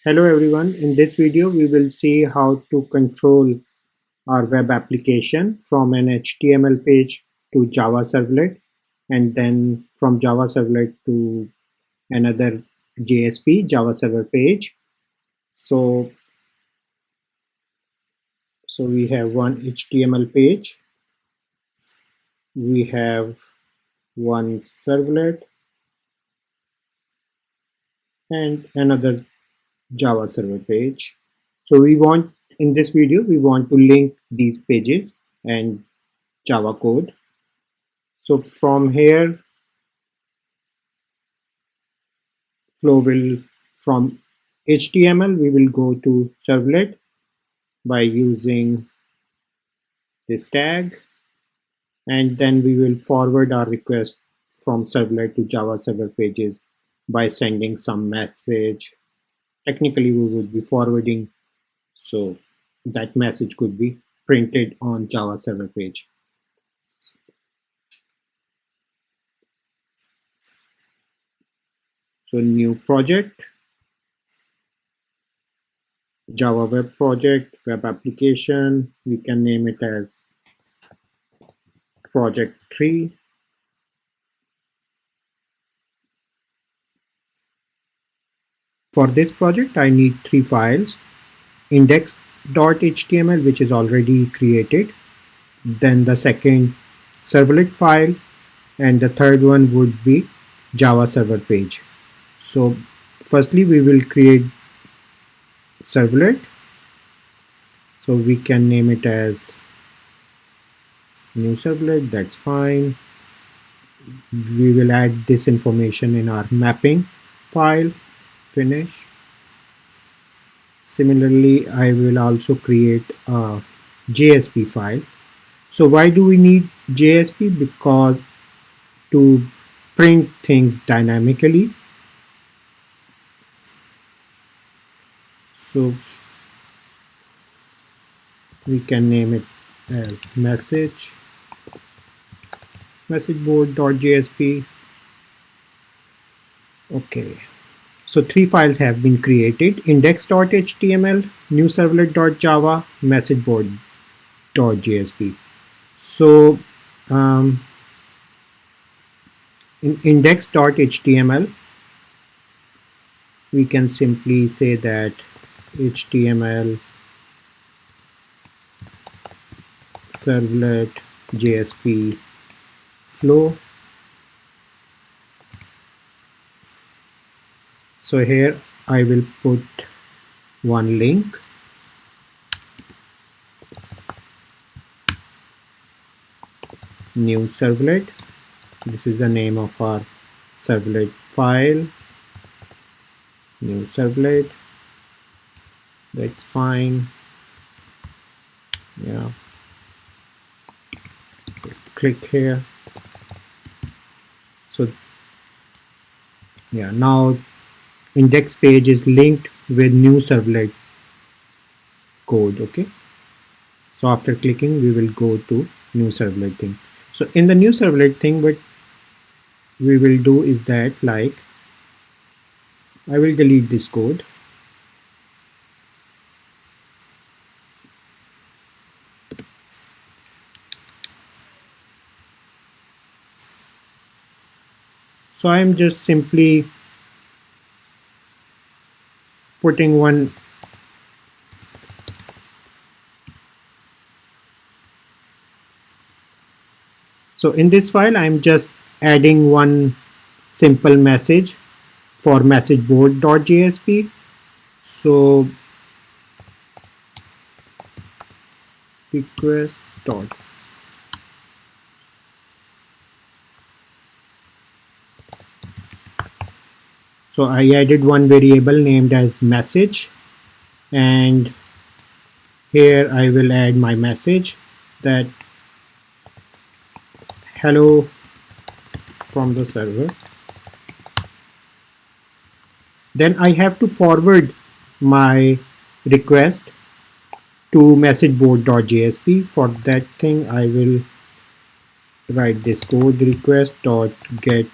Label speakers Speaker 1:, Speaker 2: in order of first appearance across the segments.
Speaker 1: Hello everyone, in this video we will see how to control our web application from an HTML page to Java servlet and then from Java servlet to another JSP Java server page. So we have one HTML page, we have one servlet and another Java server page. So in this video we want to link these pages and Java code. So from here flow will from HTML we will go to servlet by using this tag, and then we will forward our request from servlet to Java server pages by sending some message. Technically we would be forwarding, so that message could be printed on Java server page. So new project, Java web project, web application, we can name it as project3. For this project I need 3 files: index.html, which is already created, then the second servlet file, and the third one would be Java server page. So firstly we will create servlet, so we can name it as new servlet, that's fine. We will add this information in our mapping file, finish. Similarly, I will also create a JSP file. So why do we need JSP? Because to print things dynamically. So we can name it as messageboard.jsp. Okay, so 3 files have been created: index.html, newservlet.java, messageboard.jsp. So in index.html we can simply say that HTML servlet JSP flow. So here I will put one link, new servlet, this is the name of our servlet file, new servlet, that's fine. Yeah, so click here. So yeah, now index page is linked with new servlet code. Okay, so after clicking we will go to new servlet thing. So in the new servlet thing, what we will do is that, like, I will delete this code. So I am just simply putting one so in this file I'm just adding one simple message for messageboard.jsp. So request dots. So I added one variable named as message, and here I will add my message that hello from the server. Then I have to forward my request to messageboard.jsp. For that thing I will write this code: request.get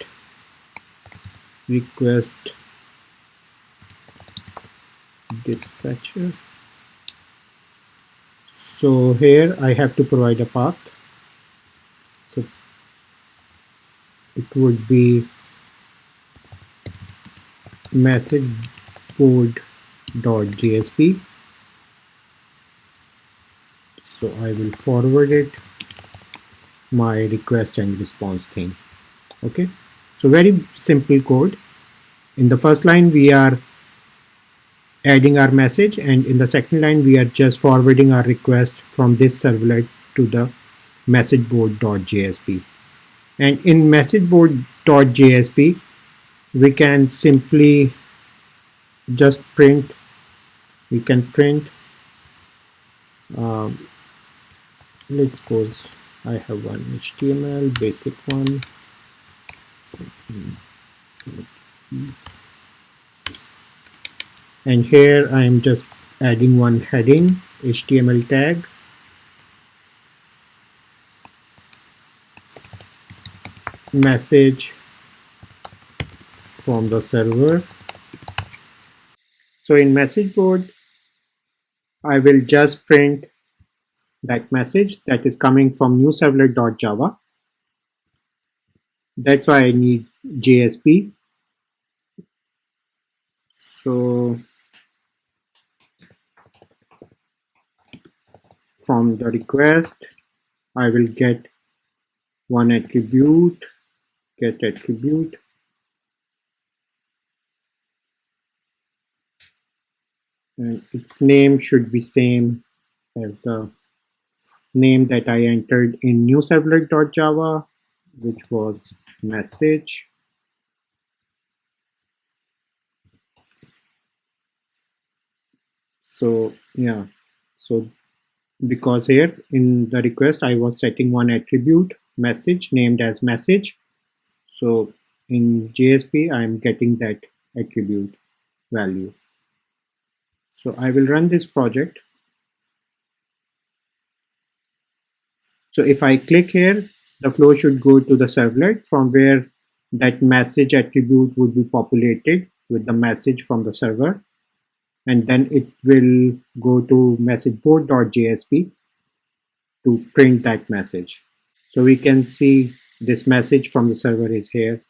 Speaker 1: request dispatcher. So here I have to provide a path. So it would be message board.jsp. So I will forward it my request and response thing. Okay, so very simple code. In the first line we are adding our message, and in the second line we are just forwarding our request from this servlet to the message board.jsp. And in message board.jsp we can simply just print, we can print um, let's suppose I have one HTML basic one, and here I am just adding one heading HTML tag, message from the server. So in message board I will just print that message that is coming from new servlet.java. That's why I need JSP. So from the request I will get one attribute, get attribute, and its name should be same as the name that I entered in new servlet.java, which was message. So yeah, so because here in the request I was setting one attribute message named as message, so in JSP I am getting that attribute value. So I will run this project. So if I click here, the flow should go to the servlet from where that message attribute would be populated with the message from the server, and then it will go to message board.jsp to print that message. So we can see this message from the server is here,